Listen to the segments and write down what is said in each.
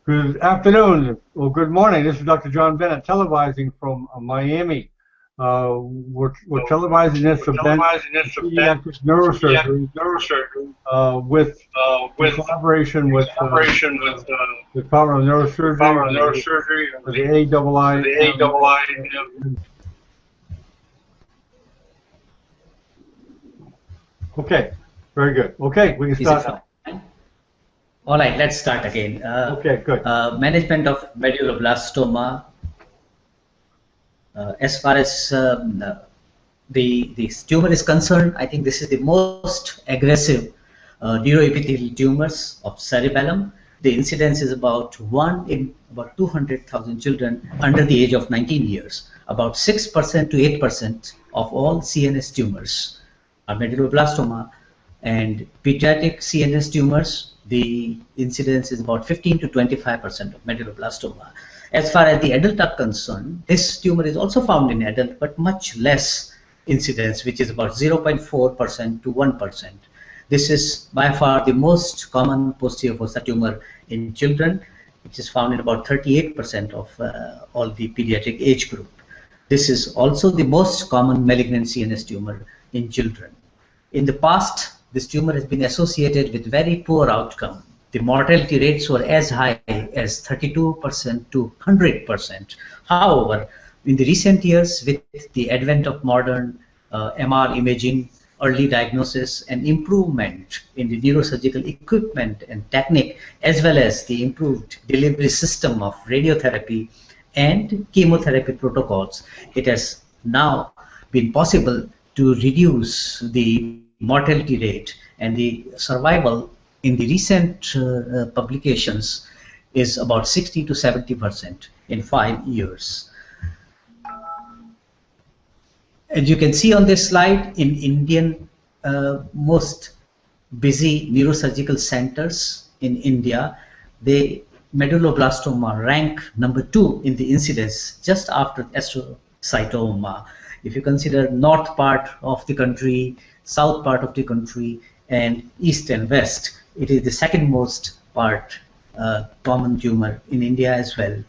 Good afternoon, or good morning. This is Dr. John Bennett, televising from Miami. We're televising this event, pediatric neurosurgery, with collaboration with the Department of Neurosurgery, the AIIM. Okay, very good. Okay, we can start. All right, let's start again. Okay, good. Management of medulloblastoma. As far as the tumor is concerned, I think this is the most aggressive neuroepithelial tumors of cerebellum. The incidence is about 1 in about 200,000 children under the age of 19 years. About 6% to 8% of all CNS tumors are medulloblastoma, and pediatric CNS tumors, the incidence is about 15 to 25% of medulloblastoma. As far as the adult are concerned, this tumor is also found in adult, but much less incidence, which is about 0.4% to 1%. This is by far the most common posterior fossa tumor in children, which is found in about 38% of all the pediatric age group. This is also the most common malignant CNS tumor in children. In the past, this tumor has been associated with very poor outcome. The mortality rates were as high as 32% to 100%. However, in the recent years, with the advent of modern MR imaging, early diagnosis, and improvement in the neurosurgical equipment and technique, as well as the improved delivery system of radiotherapy and chemotherapy protocols, it has now been possible to reduce the mortality rate, and the survival in the recent publications is about 60 to 70% in 5 years. As you can see on this slide, in Indian most busy neurosurgical centers in India, the medulloblastoma rank number 2 in the incidence, just after astrocytoma. If you consider north part of the country, south part of the country, and east and west, it is the second most part common tumor in India as well.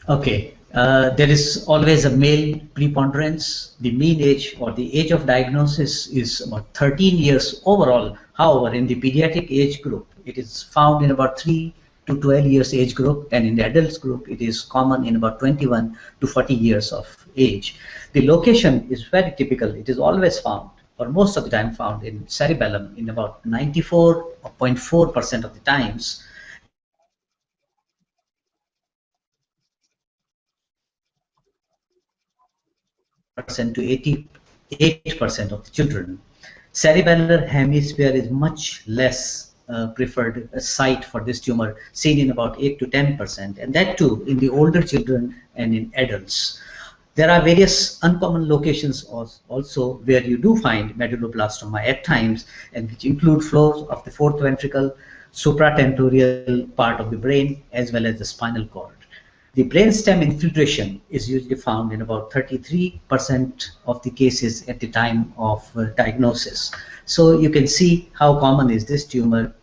Okay, there is always a male preponderance. The mean age or the age of diagnosis is about 13 years overall. However, in the pediatric age group, it is found in about 3 to 12 years age group, and in the adults group, it is common in about 21 to 40 years of age. The location is very typical. It is always found, or most of the time found, in cerebellum in about 94.4% of the times. To 88% of the children. Cerebellar hemisphere is much less preferred site for this tumor, seen in about 8 to 10%, and that too in the older children and in adults. There are various uncommon locations also where you do find medulloblastoma at times, and which include floors of the fourth ventricle, supratentorial part of the brain, as well as the spinal cord. The brainstem infiltration is usually found in about 33% of the cases at the time of diagnosis. So you can see how common is this tumor.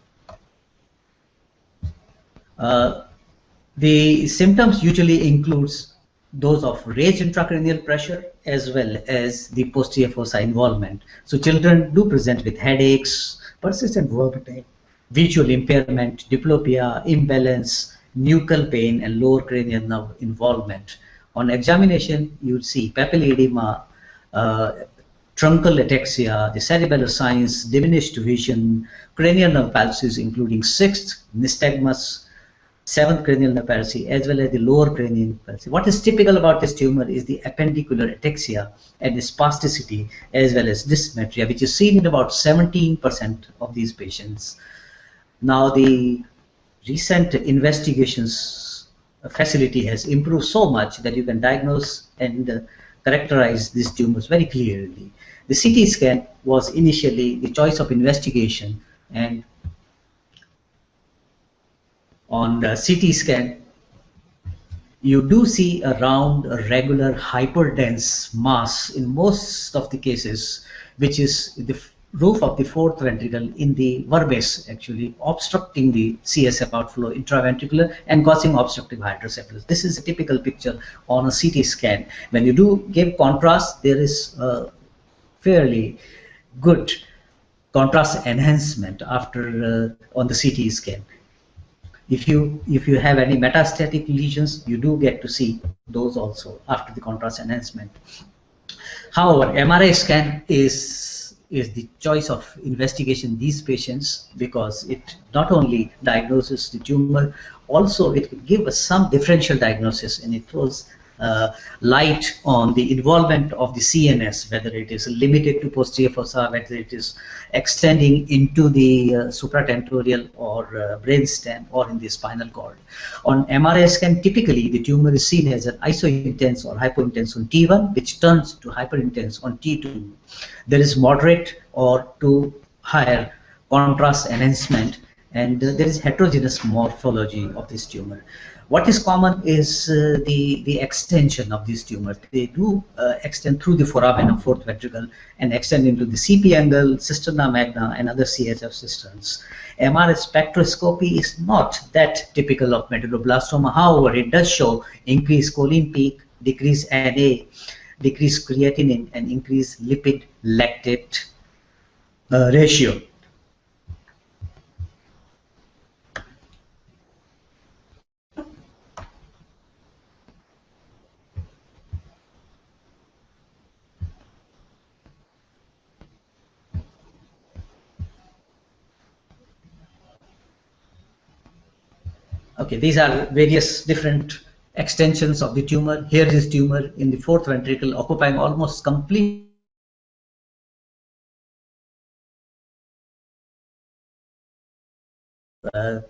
The symptoms usually includes those of raised intracranial pressure as well as the posterior fossa involvement. So children do present with headaches, persistent vomiting, visual impairment, diplopia, imbalance, nuchal pain, and lower cranial nerve involvement. On examination, you will see papilledema, truncal ataxia, the cerebellar signs, diminished vision, cranial nerve palsies including 6th nystagmus, 7th cranial nerve palsy, as well as the lower cranial palsy. What is typical about this tumor is the appendicular ataxia and the spasticity, as well as dysmetria, which is seen in about 17% of these patients. Now, the recent investigations facility has improved so much that you can diagnose and characterize these tumors very clearly. The CT scan was initially the choice of investigation, and on the CT scan, you do see a round, regular, hyperdense mass in most of the cases, which is the roof of the fourth ventricle in the verbase, actually obstructing the CSF outflow intraventricular and causing obstructive hydrocephalus. This is a typical picture on a CT scan. When you do give contrast, there is fairly good contrast enhancement after on the CT scan. If you have any metastatic lesions, you do get to see those also after the contrast enhancement. However, MRI scan is the choice of investigation in these patients because it not only diagnoses the tumor, also it can give us some differential diagnosis, and it throws light on the involvement of the CNS, whether it is limited to posterior fossa, whether it is extending into the supratentorial or brainstem or in the spinal cord. On MRI scan, typically the tumor is seen as an isointense or hypointense on T1, which turns to hyperintense on T2. There is moderate or to higher contrast enhancement, and there is heterogeneous morphology of this tumor. What is common is the extension of these tumors. They do extend through the foramen of fourth ventricle and extend into the CP angle, cisterna magna, and other CSF cisterns. MRI spectroscopy is not that typical of medulloblastoma. However, it does show increased choline peak, decreased NA, decreased creatinine, and increased lipid lactate ratio. Okay, these are various different extensions of the tumor. Here is tumor in the fourth ventricle occupying almost complete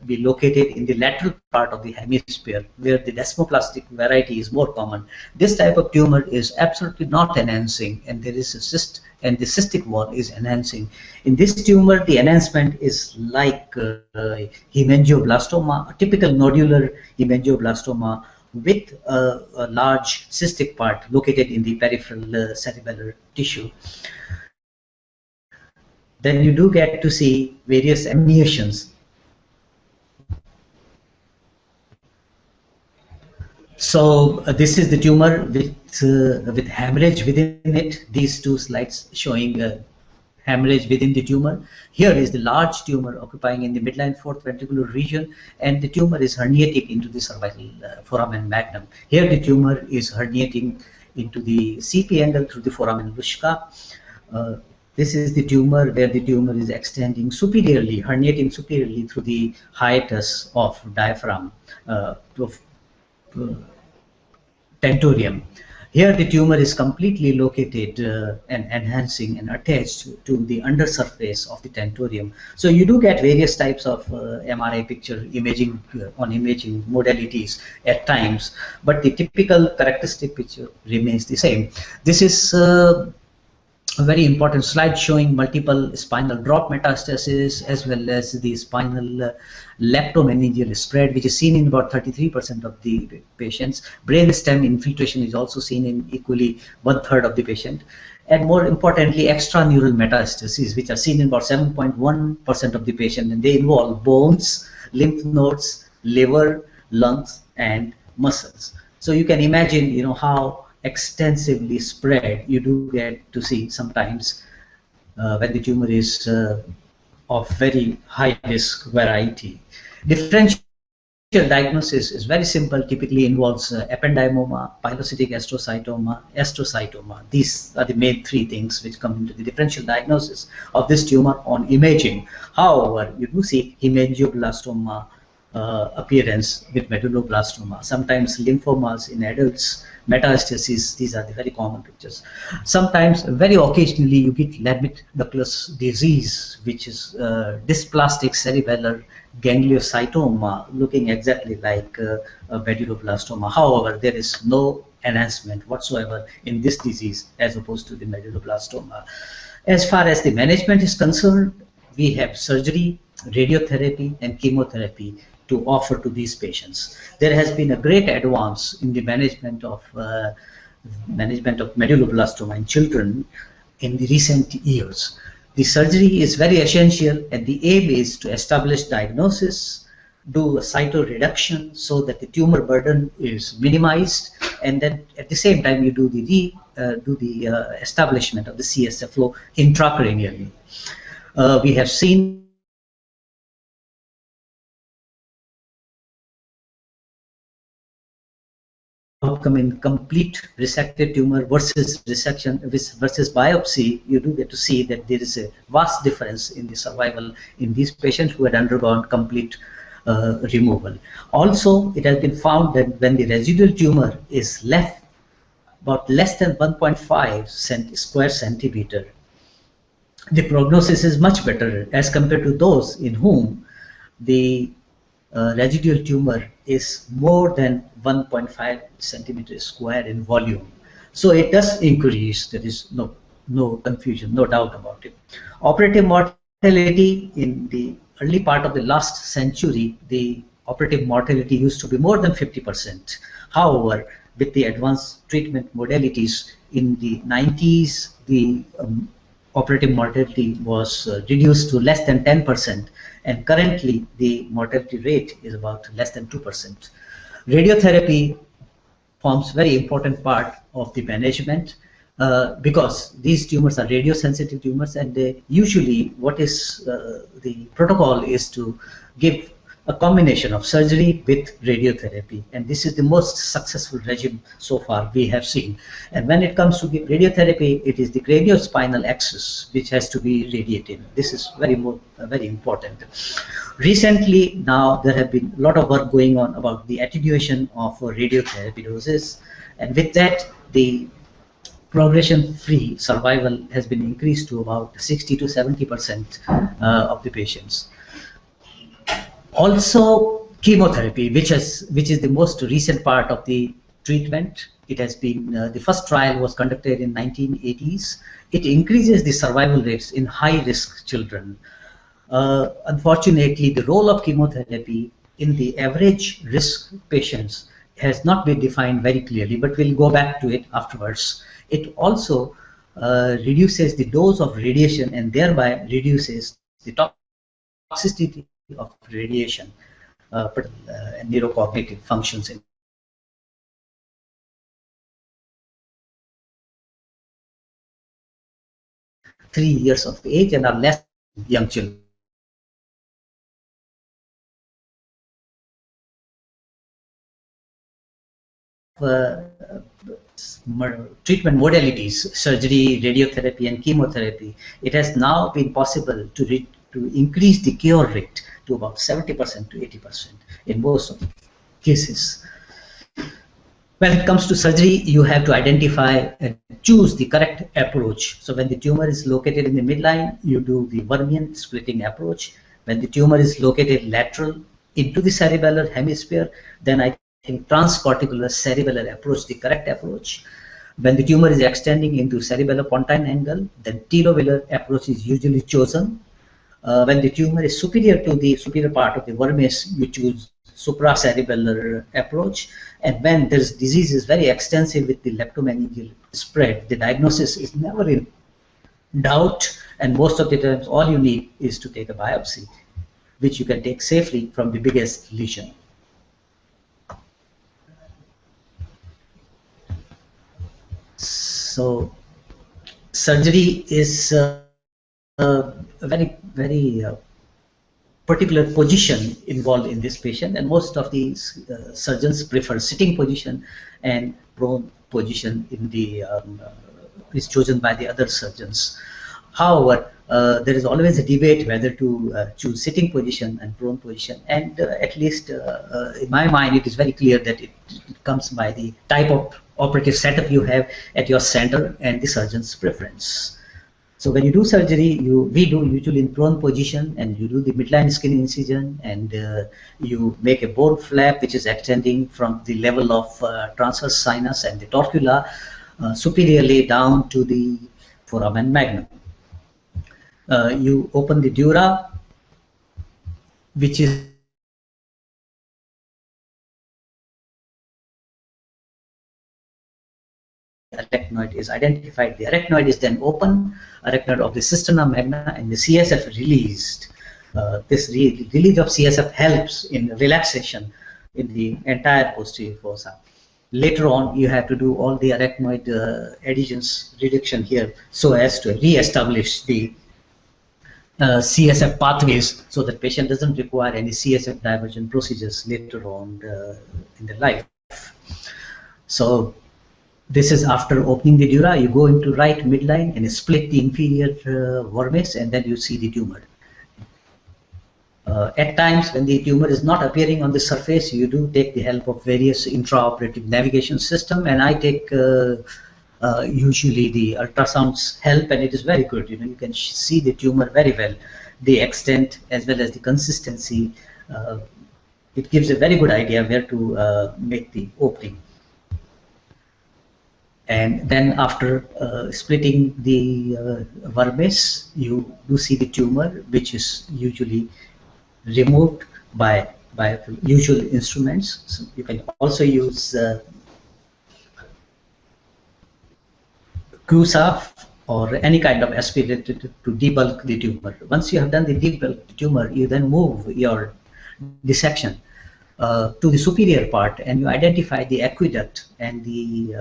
be located in the lateral part of the hemisphere where the desmoplastic variety is more common. This type of tumor is absolutely not enhancing, and there is a cyst, and the cystic wall is enhancing. In this tumor, the enhancement is like hemangioblastoma, a typical nodular hemangioblastoma with a large cystic part located in the peripheral cerebellar tissue. Then you do get to see various emanations. So this is the tumor with hemorrhage within it. These two slides showing hemorrhage within the tumor. Here is the large tumor occupying in the midline fourth ventricular region, and the tumor is herniating into the cervical foramen magnum. Here the tumor is herniating into the CP angle through the foramen luschka. This is the tumor where the tumor is extending superiorly, herniating superiorly through the hiatus of diaphragm tentorium. Here the tumor is completely located and enhancing and attached to the undersurface of the tentorium. So you do get various types of MRI picture imaging on imaging modalities at times, but the typical characteristic picture remains the same. This is a very important slide showing multiple spinal drop metastasis as well as the spinal leptomeningeal spread, which is seen in about 33% of the patients. Brainstem infiltration is also seen in equally 1/3 of the patient. And more importantly, extraneural metastases, which are seen in about 7.1% of the patient, and they involve bones, lymph nodes, liver, lungs, and muscles. So you can imagine, how extensively spread you do get to see sometimes when the tumor is of very high risk variety. Differential diagnosis is very simple, typically involves ependymoma, pilocytic astrocytoma. These are the main three things which come into the differential diagnosis of this tumor on imaging. However, you do see hemangioblastoma appearance with medulloblastoma, sometimes lymphomas in adults, metastases. These are the very common pictures. Sometimes, very occasionally, you get Lamid-Douglas disease, which is dysplastic cerebellar gangliocytoma, looking exactly like medulloblastoma. However, there is no enhancement whatsoever in this disease as opposed to the medulloblastoma. As far as the management is concerned, we have surgery, radiotherapy, and chemotherapy to offer to these patients. There has been a great advance in the management of medulloblastoma in children in the recent years. The surgery is very essential, and the aim is to establish diagnosis, do a cytoreduction so that the tumor burden is minimized, and then at the same time you do the establishment of the CSF flow intracranially. We have seen outcome in complete resected tumor versus resection versus biopsy. You do get to see that there is a vast difference in the survival in these patients who had undergone complete removal. Also, it has been found that when the residual tumor is left about less than 1.5 square centimeter, the prognosis is much better as compared to those in whom the residual tumor is more than 1.5 centimeters square in volume. So it does increase. There is no confusion, no doubt about it. Operative mortality in the early part of the last century, the operative mortality used to be more than 50%. However, with the advanced treatment modalities in the 90s, the operative mortality was reduced to less than 10%, and currently the mortality rate is about less than 2%. Radiotherapy forms very important part of the management because these tumors are radiosensitive tumors, and they usually what is the protocol is to give a combination of surgery with radiotherapy, and this is the most successful regime so far we have seen. And when it comes to the radiotherapy, it is the craniospinal axis which has to be radiated. This is very important. Recently, now there have been a lot of work going on about the attenuation of radiotherapy doses, and with that the progression-free survival has been increased to about 60 to 70% of the patients. Also, chemotherapy, which is the most recent part of the treatment. It has been the first trial was conducted in 1980s. It increases the survival rates in high-risk children. Unfortunately, the role of chemotherapy in the average risk patients has not been defined very clearly, but we'll go back to it afterwards. It also reduces the dose of radiation and thereby reduces the toxicity of radiation and neurocognitive functions in 3 years of age and are less young children. Treatment modalities, surgery, radiotherapy, and chemotherapy, it has now been possible to increase the cure rate to about 70% to 80% in most of the cases. When it comes to surgery, you have to identify and choose the correct approach. So when the tumor is located in the midline, you do the Vermean splitting approach. When the tumor is located lateral into the cerebellar hemisphere, then I think transcorticular cerebellar approach, the correct approach. When the tumor is extending into cerebellopontine angle, then telovelar approach is usually chosen. When the tumor is superior to the superior part of the vermis, you choose supracerebellar approach. And when this disease is very extensive with the leptomeningeal spread, the diagnosis is never in doubt, and most of the times all you need is to take a biopsy, which you can take safely from the biggest lesion. So surgery is a very particular position involved in this patient, and most of these surgeons prefer sitting position, and prone position in the is chosen by the other surgeons. However, there is always a debate whether to choose sitting position and prone position, and at least in my mind it is very clear that it comes by the type of operative setup you have at your center and the surgeon's preference. So when you do surgery, we do usually in prone position, and you do the midline skin incision, and you make a bone flap which is extending from the level of transverse sinus and the torcula superiorly down to the foramen magnum. You open the dura, which is arachnoid is identified. The arachnoid is then open, arachnoid of the cisterna magna, and the CSF released. This release of CSF helps in relaxation in the entire posterior fossa. Later on, you have to do all the arachnoid adhesions reduction here so as to re-establish the CSF pathways, so that patient doesn't require any CSF diversion procedures later on in their life. So this is after opening the dura. You go into right midline and split the inferior vermis, and then you see the tumor. At times, when the tumor is not appearing on the surface, you do take the help of various intraoperative navigation system, and I take usually the ultrasounds help, and it is very good. You can see the tumor very well, the extent as well as the consistency. It gives a very good idea where to make the opening. And then after splitting the vermis, you do see the tumor, which is usually removed by usual instruments. So you can also use QSAF or any kind of aspirator to debulk the tumor. Once you have done the debulk tumor, you then move your dissection to the superior part, and you identify the aqueduct and the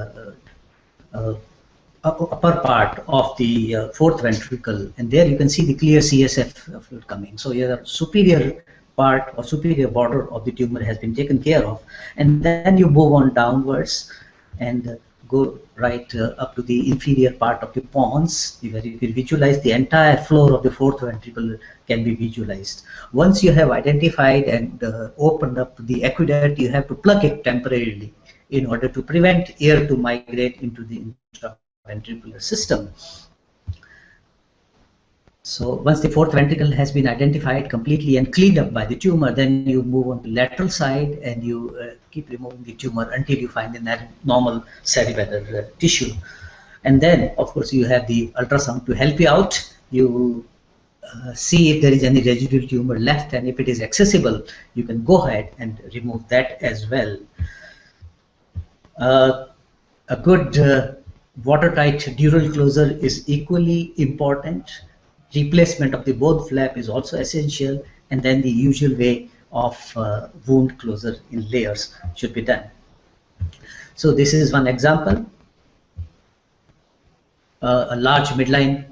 upper part of the fourth ventricle, and there you can see the clear CSF fluid coming. So your superior part or superior border of the tumor has been taken care of, and then you move on downwards and go right up to the inferior part of the pons, where you can visualize the entire floor of the fourth ventricle can be visualized. Once you have identified and opened up the aqueduct, you have to plug it temporarily in order to prevent air to migrate into the intraventricular system. So once the fourth ventricle has been identified completely and cleaned up by the tumor, then you move on to the lateral side and you keep removing the tumor until you find the normal cerebellar tissue. And then, of course, you have the ultrasound to help you out. You see if there is any residual tumor left, and if it is accessible, you can go ahead and remove that as well. A good watertight dural closure is equally important. Replacement of the bone flap is also essential, and then the usual way of wound closure in layers should be done. So this is one example. A large midline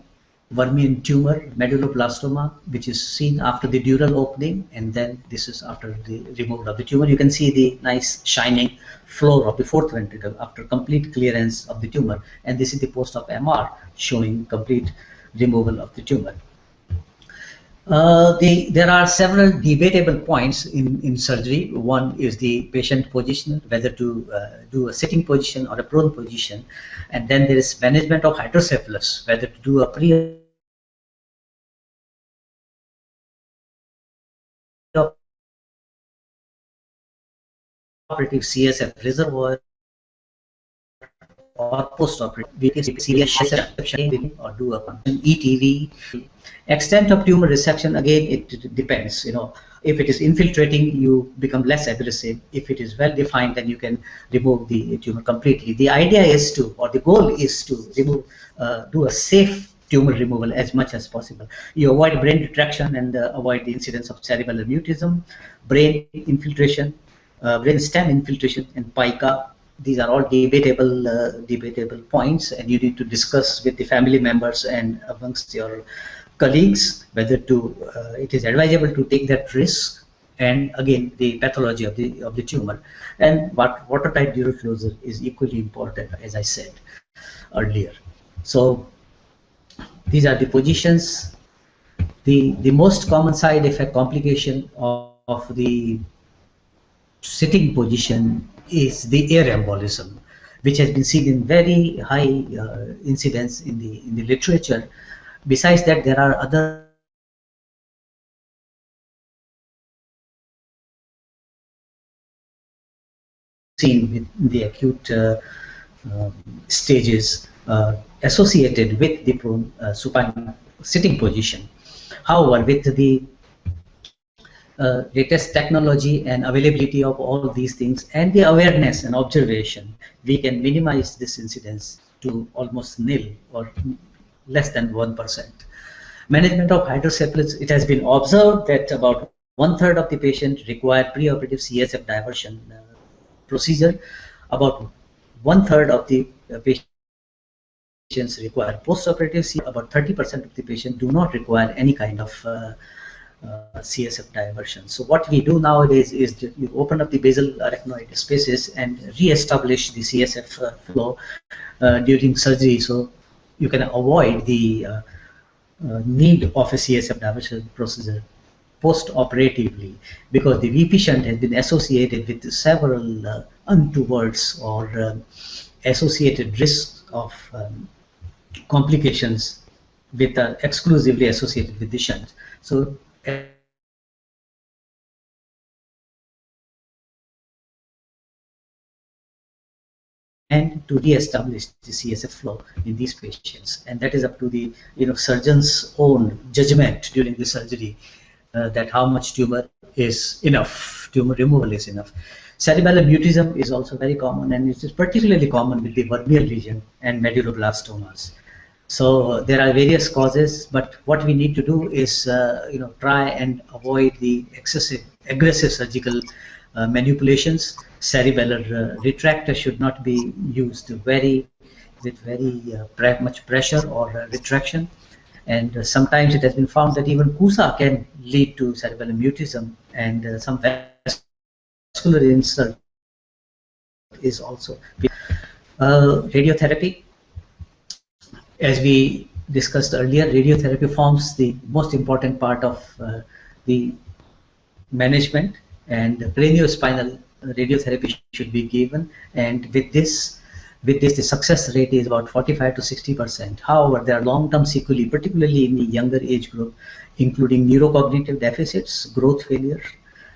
vermian tumor, medulloblastoma, which is seen after the dural opening, and then this is after the removal of the tumor. You can see the nice shining floor of the fourth ventricle after complete clearance of the tumor, and this is the post-op MR showing complete removal of the tumor. There are several debatable points in surgery. One is the patient position, whether to do a sitting position or a prone position, and then there is management of hydrocephalus, whether to do a pre-operative CSF reservoir or post-operative or do a ETV. Extent of tumor resection, again, it depends. If it is infiltrating, you become less aggressive. If it is well defined, then you can remove the tumor completely. The idea is to, or the goal is to remove, do a safe tumor removal as much as possible. You avoid brain retraction and avoid the incidence of cerebellar mutism, brain infiltration, brain stem infiltration, and pica. These are all debatable points, and you need to discuss with the family members and amongst your colleagues whether to it is advisable to take that risk, and again the pathology of the tumor. And what watertight dural closure is equally important, as I said earlier. So these are the positions. The most common side effect complication of the sitting position is the air embolism, which has been seen in very high incidence in the literature. Besides that, there are other seen with the acute stages associated with the prone supine sitting position. However, with the latest technology and availability of all these things and the awareness and observation, we can minimize this incidence to almost nil or less than 1%. Management of hydrocephalus, it has been observed that about 1/3 of the patient require preoperative CSF diversion procedure. About 1/3 of the patients require postoperative CSF. About 30% of the patients do not require any kind of CSF diversion. So what we do nowadays is you open up the basal arachnoid spaces and re-establish the CSF flow during surgery, so you can avoid the need of a CSF diversion procedure post-operatively, because the VP shunt has been associated with several untowards or associated risks of complications with exclusively associated with the shunt. So and to re-establish the CSF flow in these patients, and that is up to the surgeon's own judgment during the surgery that how much tumor is enough, tumor removal is enough. Cerebellar mutism is also very common, and it is particularly common with the vermeil region and medulloblastomas. So there are various causes, but what we need to do is try and avoid the excessive aggressive surgical manipulations. Cerebellar retractor should not be used with very much pressure or retraction, and sometimes it has been found that even CUSA can lead to cerebellar mutism, and some vascular insult is also. Radiotherapy, as we discussed earlier, radiotherapy forms the most important part of the management, and craniospinal radiotherapy should be given, and with this the success rate is about 45 to 60%. However, there are long-term sequelae, particularly in the younger age group, including neurocognitive deficits, growth failure,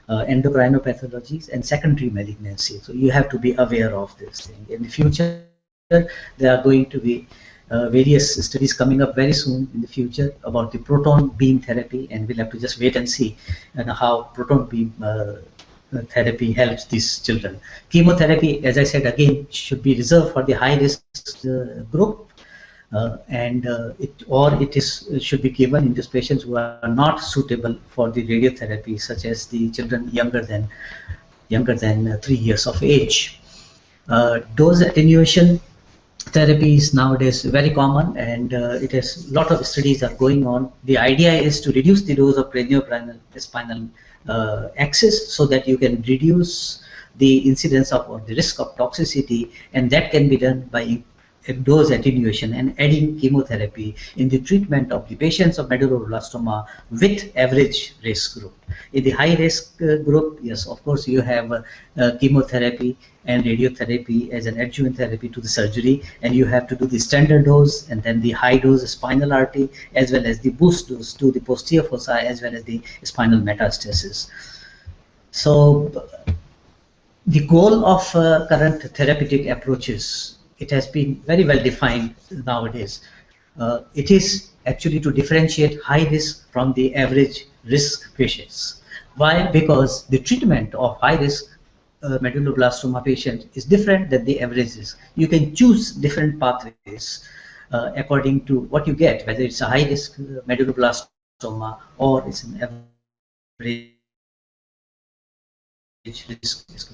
endocrinopathologies, and secondary malignancy. So you have to be aware of this thing. In the future, there are going to be various studies coming up very soon in the future about the proton beam therapy, and we'll have to just wait and see how proton beam therapy helps these children. Chemotherapy, as I said again, should be reserved for the high risk group, and it should be given in these patients who are not suitable for the radiotherapy, such as the children younger than 3 years of age. Dose attenuation therapy is nowadays very common, and it has a lot of studies are going on. The idea is to reduce the dose of craniospinal axis so that you can reduce the incidence of or the risk of toxicity, and that can be done by dose attenuation and adding chemotherapy in the treatment of the patients of medulloblastoma with average risk group. In the high risk group, yes, of course, you have chemotherapy and radiotherapy as an adjuvant therapy to the surgery, and you have to do the standard dose and then the high dose spinal artery, as well as the boost dose to the posterior fossa, as well as the spinal metastasis. So the goal of current therapeutic approaches, it has been very well defined nowadays. It is actually to differentiate high risk from the average risk patients. Why? Because the treatment of high risk medulloblastoma patient is different than the average risk. You can choose different pathways according to what you get, whether it's a high risk medulloblastoma or it's an average risk.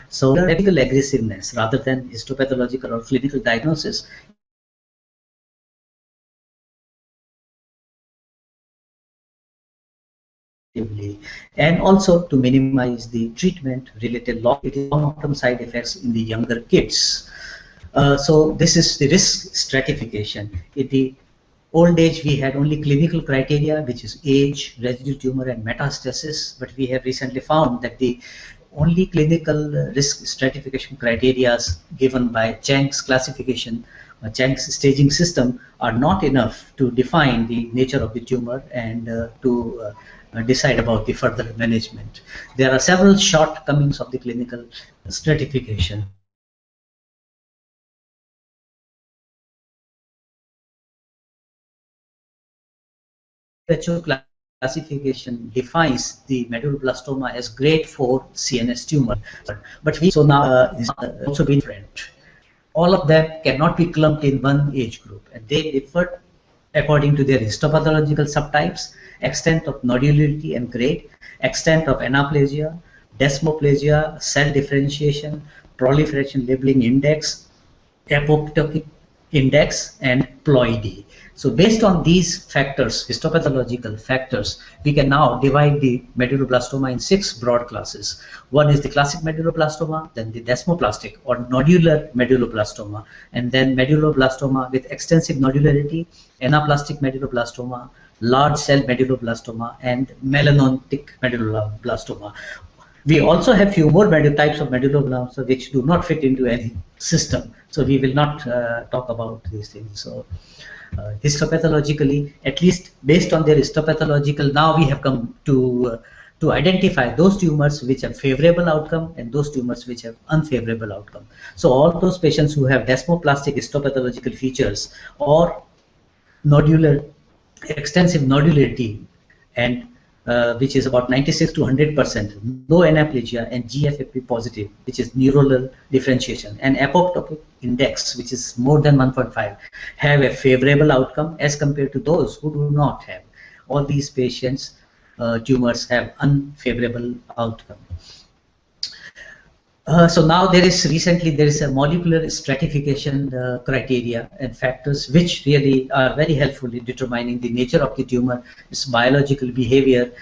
So medical aggressiveness rather than histopathological or clinical diagnosis and also to minimize the treatment related long-term side effects in the younger kids. So this is the risk stratification. In the old age, we had only clinical criteria, which is age, residual tumor, and metastasis, but we have recently found that the only clinical risk stratification criteria given by Chang's classification, Chang's staging system, are not enough to define the nature of the tumor and to decide about the further management. There are several shortcomings of the clinical stratification. Classification defines the medulloblastoma as grade 4 CNS tumor, but we so now is also been different. all of them cannot be clumped in one age group, and they differ according to their histopathological subtypes, extent of nodularity and grade, extent of anaplasia, desmoplasia, cell differentiation, proliferation labeling index, apoptotic index, and ploidy. So based on these factors, histopathological factors, we can now divide the medulloblastoma in 6 broad classes. One is the classic medulloblastoma, then the desmoplastic or nodular medulloblastoma, and then medulloblastoma with extensive nodularity, anaplastic medulloblastoma, large cell medulloblastoma, and melanotic medulloblastoma. We also have few more types of medulloblastoma which do not fit into any system. So we will not talk about these things. So histopathologically, at least based on their histopathological, now we have come to identify those tumors which have favorable outcome and those tumors which have unfavorable outcome. So all those patients who have desmoplastic histopathological features or nodular, extensive nodularity, and which is about 96 to 100%, low anaplasia, and GFAP positive, which is neuronal differentiation, and apoptotic index, which is more than 1.5, have a favorable outcome as compared to those who do not have. All these patients, tumors have unfavorable outcome. So now there is a molecular stratification criteria and factors which really are very helpful in determining the nature of the tumor, its biological behavior,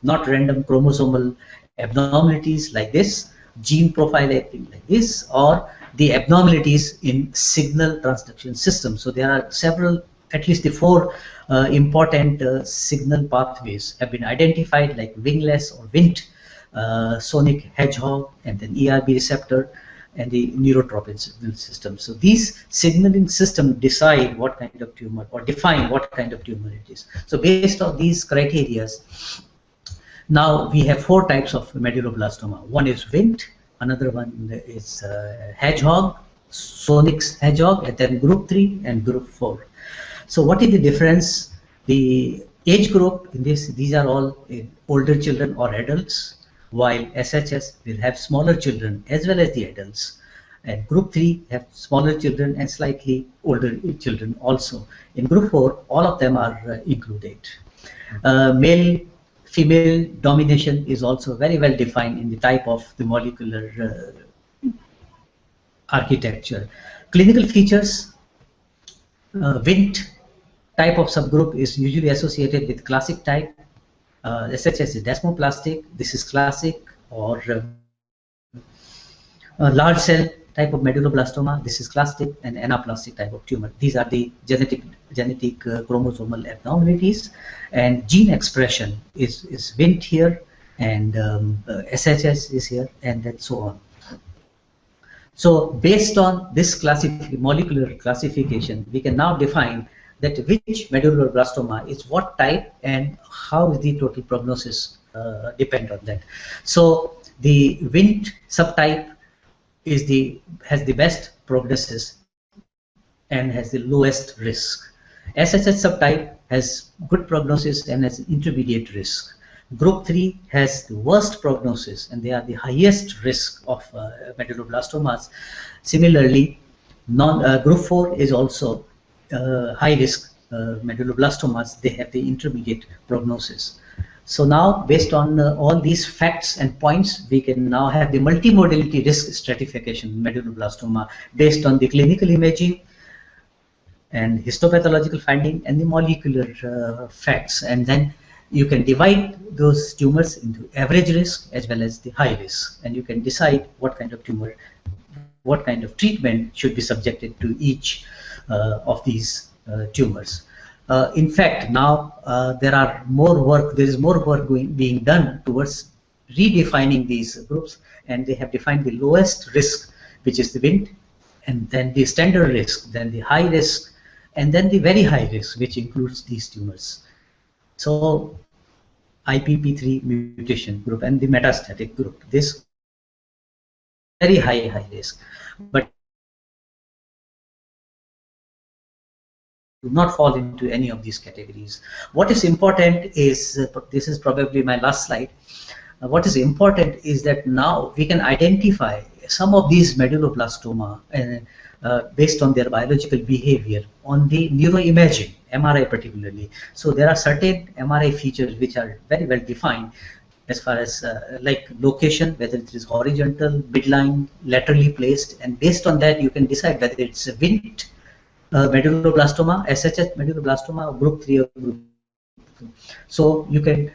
not random chromosomal abnormalities like this, gene profile acting like this, or the abnormalities in signal transduction system. So there are several, at least the 4 important signal pathways have been identified, like wingless or Wnt, sonic hedgehog, and then ERB receptor, and the neurotropin system. So these signaling systems decide what kind of tumor, or define what kind of tumor it is. So based on these criteria, now we have 4 types of medulloblastoma. One is Wnt, another one is hedgehog, sonic hedgehog, and then group 3 and group 4. So what is the difference? The age group in this, these are all older children or adults, while SHS will have smaller children as well as the adults. And group 3 have smaller children and slightly older children also. In group 4, all of them are included. Male-female domination is also very well defined in the type of the molecular architecture. Clinical features, Wnt type of subgroup is usually associated with classic type. SHS is desmoplastic, this is classic, or large cell type of medulloblastoma, this is classic, and anaplastic type of tumor. These are the genetic chromosomal abnormalities, and gene expression is Wnt here, and SHS is here, and then so on. So based on this molecular classification, we can now define that which medulloblastoma is what type and how is the total prognosis depend on that. So the Wnt subtype has the best prognosis and has the lowest risk. SHS subtype has good prognosis and has intermediate risk. Group 3 has the worst prognosis and they are the highest risk of medulloblastomas. Similarly, group 4 is also high risk medulloblastomas. They have the intermediate prognosis. So now, based on all these facts and points, we can now have the multimodality risk stratification in medulloblastoma based on the clinical imaging and histopathological finding and the molecular facts, and then you can divide those tumors into average risk as well as the high risk, and you can decide what kind of tumor, what kind of treatment should be subjected to each of these tumors. In fact, now there is more work being done towards redefining these groups, and they have defined the lowest risk, which is the Wnt, and then the standard risk, then the high risk, and then the very high risk, which includes these tumors. So IPP3 mutation group and the metastatic group, this very high risk, but not fall into any of these categories. What is important is, this is probably my last slide, what is important is that now we can identify some of these medulloblastoma based on their biological behavior on the neuroimaging, MRI particularly. So there are certain MRI features which are very well defined as far as like location, whether it is horizontal, midline, laterally placed, and based on that you can decide whether it's a Wnt medulloblastoma, SHH medulloblastoma, or group 3 or group 2. So you can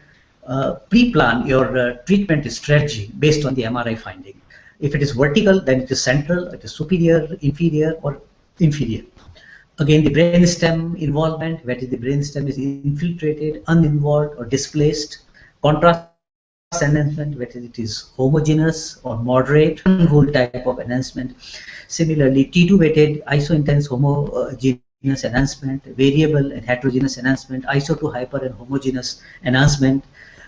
pre-plan your treatment strategy based on the MRI finding. If it is vertical, then it is central, it is superior, inferior, or inferior. Again, the brainstem involvement, whether the brainstem is infiltrated, uninvolved, or displaced. Contrast enhancement, whether it is homogeneous or moderate, whole type of enhancement. Similarly, T2 weighted iso-intense homogeneous enhancement, variable and heterogeneous enhancement, iso to hyper and homogeneous enhancement,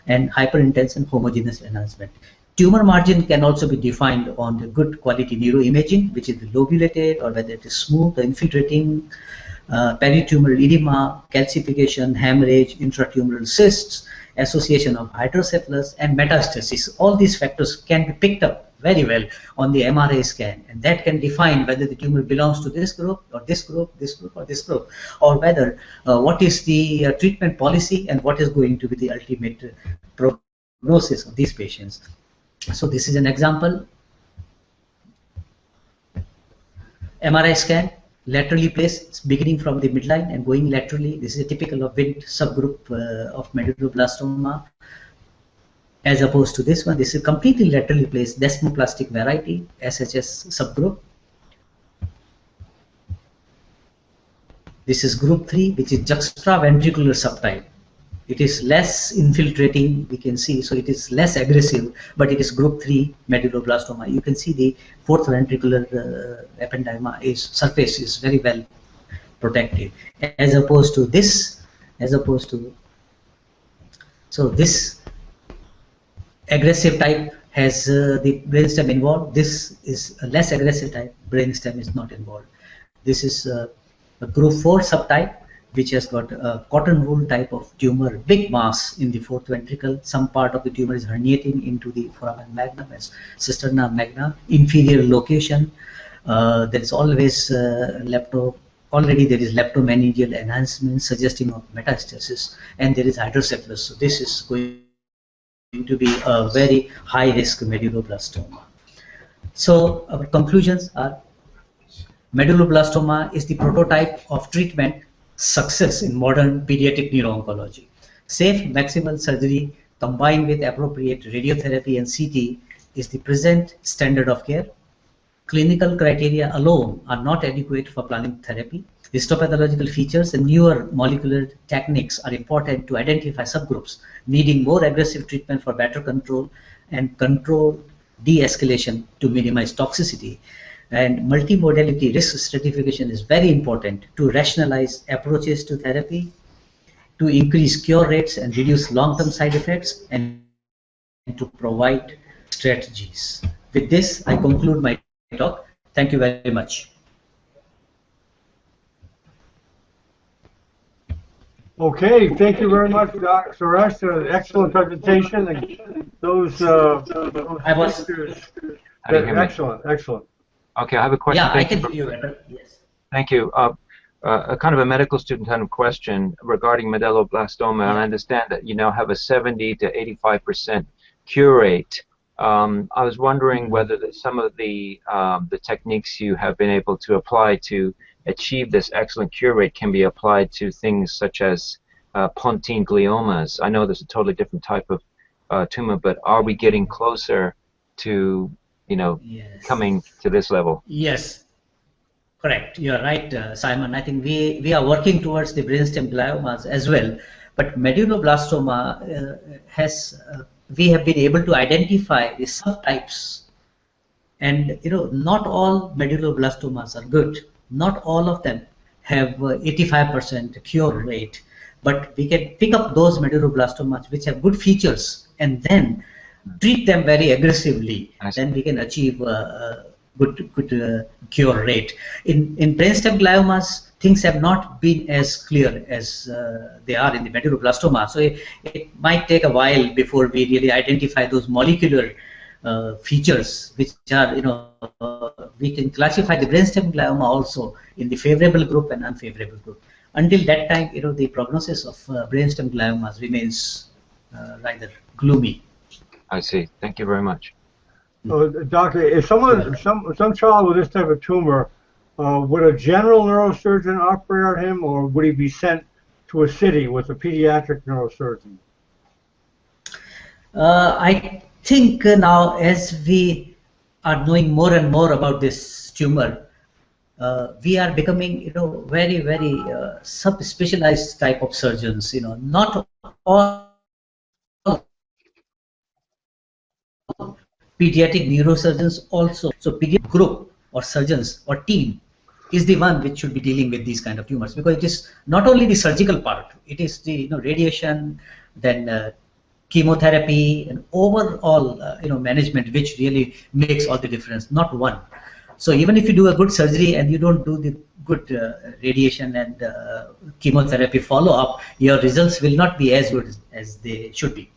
and hyper-intense and homogeneous enhancement. Tumor margin can also be defined on the good quality neuroimaging, which is the lobulated or whether it is smooth or infiltrating, peritumoral edema, calcification, hemorrhage, intratumoral cysts, association of hydrocephalus, and metastasis. All these factors can be picked up very well on the MRI scan, and that can define whether the tumor belongs to this group or this group, this group or this group, or whether what is the treatment policy and what is going to be the ultimate prognosis of these patients. So this is an example. MRI scan, laterally placed, beginning from the midline and going laterally. This is a typical of Wnt subgroup of medulloblastoma. As opposed to this one, this is completely laterally placed desmoplastic variety, SHS subgroup. This is group 3, which is juxtaventricular subtype. It is less infiltrating, we can see, so it is less aggressive, but it is group 3 medulloblastoma. You can see the fourth ventricular ependyma surface is very well protected, as opposed to this, so this aggressive type has the brainstem involved. This is a less aggressive type, brainstem is not involved. This is a group 4 subtype, which has got a cotton wool type of tumor, big mass in the fourth ventricle. Some part of the tumor is herniating into the foramen magnum as cisterna magna, inferior location. There is always already there is leptomeningeal enhancement suggesting of metastasis, and there is hydrocephalus. So this is going to be a very high risk medulloblastoma. So our conclusions are: medulloblastoma is the prototype of treatment success in modern pediatric neuro-oncology. Safe maximal surgery combined with appropriate radiotherapy and CT is the present standard of care. Clinical criteria alone are not adequate for planning therapy. Histopathological features and newer molecular techniques are important to identify subgroups needing more aggressive treatment for better control and control de-escalation to minimize toxicity. And multimodality risk stratification is very important to rationalize approaches to therapy, to increase cure rates and reduce long-term side effects, and to provide strategies. With this, I conclude my talk. Thank you very much. Okay, thank you very much, Dr. Suresh. Excellent presentation. And those excellent. Okay, I have a question. Yeah, I can hear you better. Yes. Thank you. A kind of a medical student kind of question regarding medulloblastoma, and I understand that you now have a 70 to 85% cure rate. I was wondering whether some of the techniques you have been able to apply to achieve this excellent cure rate can be applied to things such as pontine gliomas. I know there's a totally different type of tumor, but are we getting closer to coming to this level? Yes, correct. You're right, Simon. I think we are working towards the brainstem gliomas as well. But medulloblastoma we have been able to identify the subtypes, and not all medulloblastomas are good. Not all of them have 85% cure rate, but we can pick up those medulloblastomas which have good features and then treat them very aggressively. Then we can achieve a good cure rate. In brainstem gliomas, things have not been as clear as they are in the medulloblastoma. So it might take a while before we really identify those molecular features, which are, we can classify the brainstem glioma also in the favorable group and unfavorable group. Until that time, the prognosis of brainstem gliomas remains rather gloomy. I see. Thank you very much. Doctor, if some child with this type of tumor, would a general neurosurgeon operate on him, or would he be sent to a city with a pediatric neurosurgeon? I think now, as we are knowing more and more about this tumor, we are becoming, very, very sub-specialized type of surgeons. Not all pediatric neurosurgeons also. So pediatric group or surgeons or team is the one which should be dealing with these kind of tumors, because it is not only the surgical part, it is the radiation, then chemotherapy, and overall management which really makes all the difference, not one. So even if you do a good surgery and you don't do the good radiation and chemotherapy follow-up, your results will not be as good as they should be.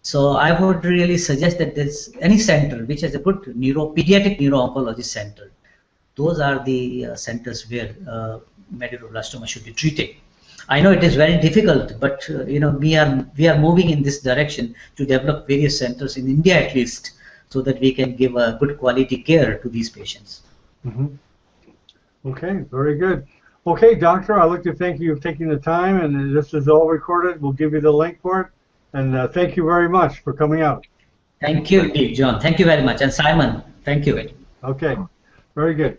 So I would really suggest that there's any center which has a good pediatric neuro-oncology center. Those are the centers where medulloblastoma should be treated. I know it is very difficult, but we are moving in this direction to develop various centers in India at least, so that we can give a good quality care to these patients. Mm-hmm. Okay, very good. Okay, doctor, I'd like to thank you for taking the time, and this is all recorded. We'll give you the link for it, and thank you very much for coming out. Thank you, John. Thank you very much, and Simon, thank you. Okay, very good.